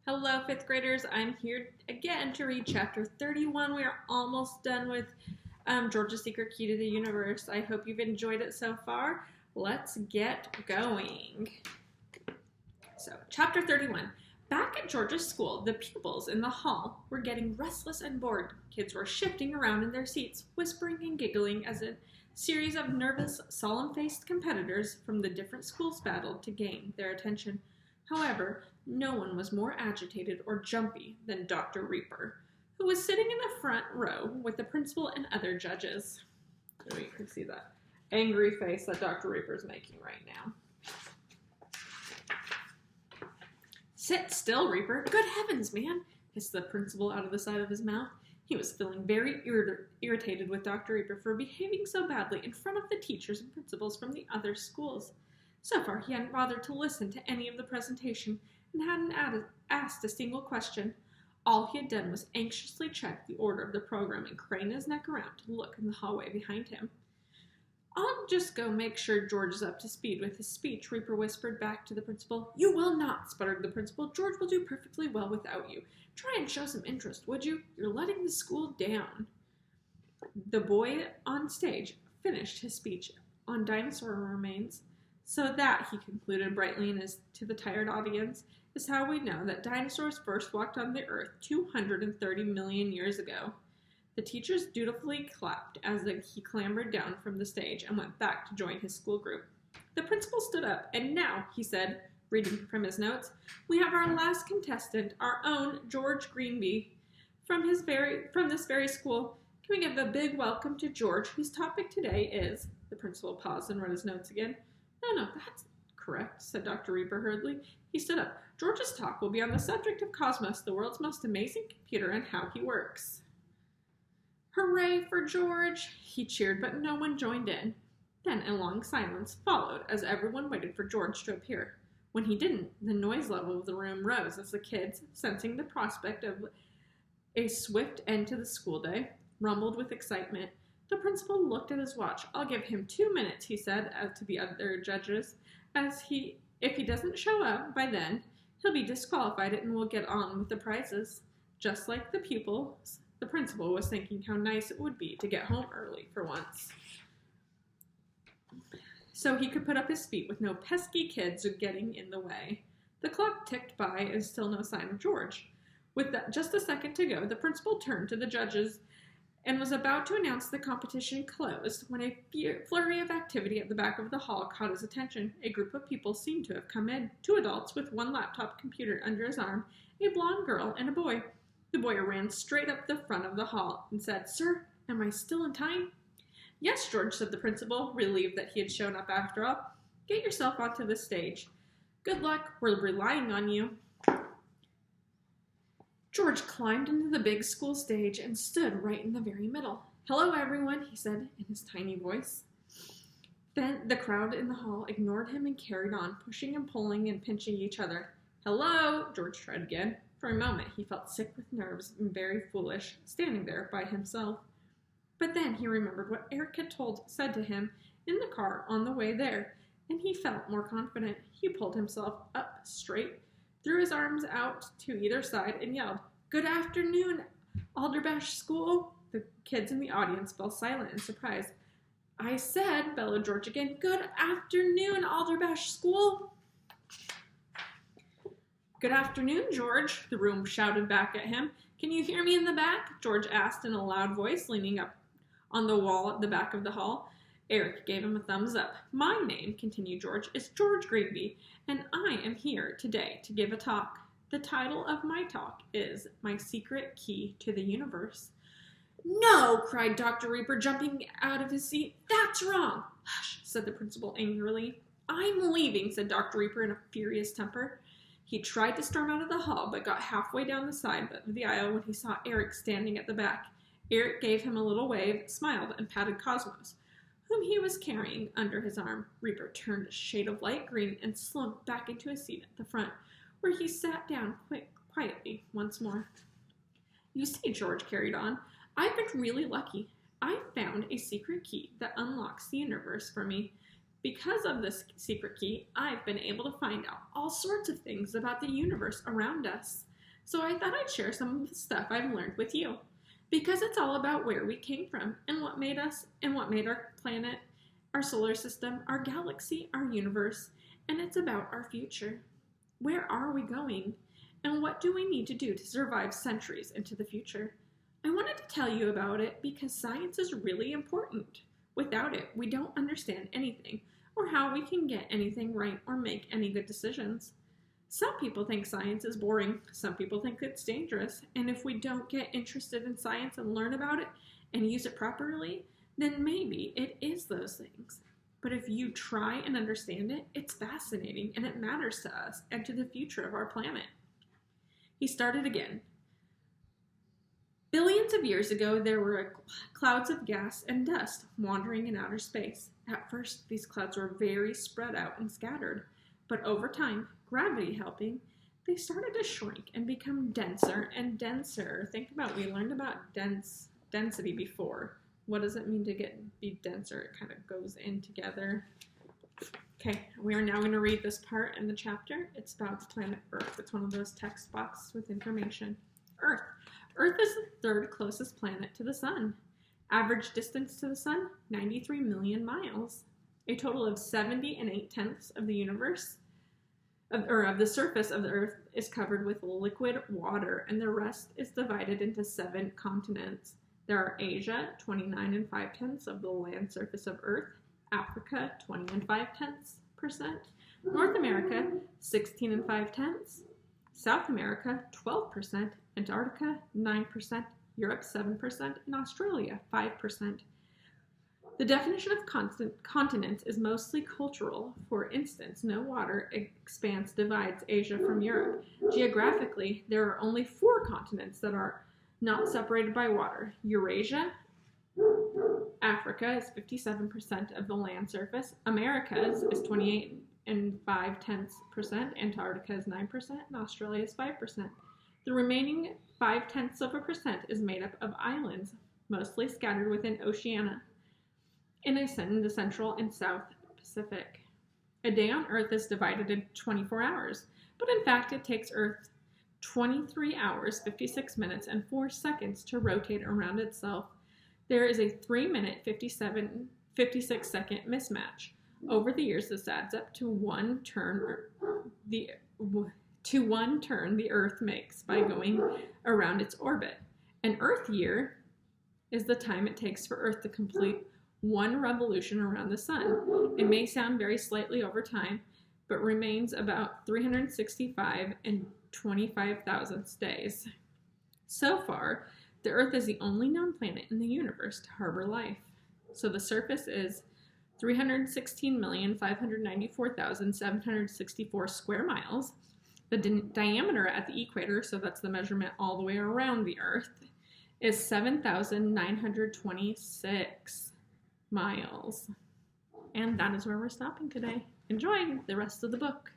Hello, fifth graders. I'm here again to read chapter 31. We are almost done with George's Secret Key to the Universe. I hope you've enjoyed it so far. Let's get going. So, chapter 31. Back at George's school, the pupils in the hall were getting restless and bored. Kids were shifting around in their seats, whispering and giggling as a series of nervous, solemn-faced competitors from the different schools battled to gain their attention. However, no one was more agitated or jumpy than Dr. Reaper, who was sitting in the front row with the principal and other judges. So you can see that angry face that Dr. Reaper is making right now. Sit still, Reaper. Good heavens, man, hissed the principal out of the side of his mouth. He was feeling very irritated with Dr. Reaper for behaving so badly in front of the teachers and principals from the other schools. So far, he hadn't bothered to listen to any of the presentation and hadn't asked a single question. All he had done was anxiously check the order of the program and crane his neck around to look in the hallway behind him. I'll just go make sure George is up to speed with his speech, Reaper whispered back to the principal. You will not, sputtered the principal. George will do perfectly well without you. Try and show some interest, would you? You're letting the school down. The boy on stage finished his speech on dinosaur remains. So that, he concluded brightly to the tired audience, is how we know that dinosaurs first walked on the earth 230 million years ago. The teachers dutifully clapped as he clambered down from the stage and went back to join his school group. The principal stood up, and now, he said, reading from his notes, we have our last contestant, our own George Greenby, from this very school. Can we give a big welcome to George, whose topic today is... The principal paused and read his notes again. No, that's correct, said Dr. Reaper hurriedly. He stood up. George's talk will be on the subject of Cosmos, the world's most amazing computer, and how he works. Hooray for George! He cheered, but no one joined in. Then a long silence followed as everyone waited for George to appear. When he didn't, the noise level of the room rose as the kids, sensing the prospect of a swift end to the school day, rumbled with excitement. The principal looked at his watch. I'll give him 2 minutes, he said to the other judges. If he doesn't show up by then, he'll be disqualified and we'll get on with the prizes. Just like the pupils, the principal was thinking how nice it would be to get home early for once, so he could put up his feet with no pesky kids getting in the way. The clock ticked by and still no sign of George. With just a second to go, the principal turned to the judges and was about to announce the competition closed when a flurry of activity at the back of the hall caught his attention. A group of people seemed to have come in, 2 adults with 1 laptop computer under his arm, a blonde girl and a boy. The boy ran straight up the front of the hall and said, Sir, am I still in time? Yes, George, said the principal, relieved that he had shown up after all. Get yourself onto the stage. Good luck, we're relying on you. George climbed into the big school stage and stood right in the very middle. Hello, everyone, he said in his tiny voice. Then the crowd in the hall ignored him and carried on, pushing and pulling and pinching each other. Hello, George tried again. For a moment, he felt sick with nerves and very foolish, standing there by himself. But then he remembered what Eric had said to him in the car on the way there, and he felt more confident. He pulled himself up straight, threw his arms out to either side, and yelled, Good afternoon, Alderbash School. The kids in the audience fell silent in surprise. I said, bellowed George again, Good afternoon, Alderbash School. Good afternoon, George, the room shouted back at him. Can you hear me in the back? George asked in a loud voice, leaning up on the wall at the back of the hall. Eric gave him a thumbs up. My name, continued George, is George Greenby, and I am here today to give a talk. The title of my talk is My Secret Key to the Universe. No, cried Dr. Reaper, jumping out of his seat. That's wrong. Hush, said the principal angrily. I'm leaving, said Dr. Reaper in a furious temper. He tried to storm out of the hall, but got halfway down the side of the aisle when he saw Eric standing at the back. Eric gave him a little wave, smiled, and patted Cosmos, whom he was carrying under his arm. Reaper turned a shade of light green and slumped back into his seat at the front, where he sat down quietly once more. You see, George carried on, I've been really lucky. I found a secret key that unlocks the universe for me. Because of this secret key, I've been able to find out all sorts of things about the universe around us. So I thought I'd share some of the stuff I've learned with you, because it's all about where we came from and what made us and what made our planet, our solar system, our galaxy, our universe, and it's about our future. Where are we going? And what do we need to do to survive centuries into the future? I wanted to tell you about it because science is really important. Without it, we don't understand anything or how we can get anything right or make any good decisions. Some people think science is boring, some people think it's dangerous, and if we don't get interested in science and learn about it and use it properly, then maybe it is those things. But if you try and understand it, it's fascinating and it matters to us and to the future of our planet. He started again. Billions of years ago, there were clouds of gas and dust wandering in outer space. At first, these clouds were very spread out and scattered, but over time, gravity helping, they started to shrink and become denser and denser. Think about, we learned about density before. What does it mean to be denser? It kind of goes in together. Okay, we are now going to read this part in the chapter. It's about the planet Earth. It's one of those text boxes with information. Earth. Earth is the third closest planet to the sun. Average distance to the sun, 93 million miles. A total of 70 8/10 of the universe, of the surface of the Earth is covered with liquid water, and the rest is divided into 7 continents. There are Asia, 29 5/10 of the land surface of Earth, Africa, 20 5/10%, North America, 16 5/10, South America, 12%, Antarctica, 9%, Europe, 7%, and Australia, 5%. The definition of continents is mostly cultural. For instance, no water expanse divides Asia from Europe. Geographically, there are only 4 continents that are not separated by water. Eurasia, Africa is 57% of the land surface. Americas is 28 5/10%. Antarctica is 9%, and Australia is 5%. The remaining 0.5% is made up of islands, mostly scattered within Oceania, in the Central and South Pacific. A day on Earth is divided into 24 hours, but in fact it takes Earth 23 hours, 56 minutes, and 4 seconds to rotate around itself. There is a 3-minute, 56-second mismatch. Over the years, this adds up to one turn the Earth makes by going around its orbit. An Earth year is the time it takes for Earth to complete one revolution around the sun. It may sound very slightly over time, but remains about 365 and 25,000 days. So far, the Earth is the only known planet in the universe to harbor life. So the surface is 316,594,764 square miles. The diameter at the equator, so that's the measurement all the way around the Earth, is 7,926 miles. And that is where we're stopping today. Enjoy the rest of the book.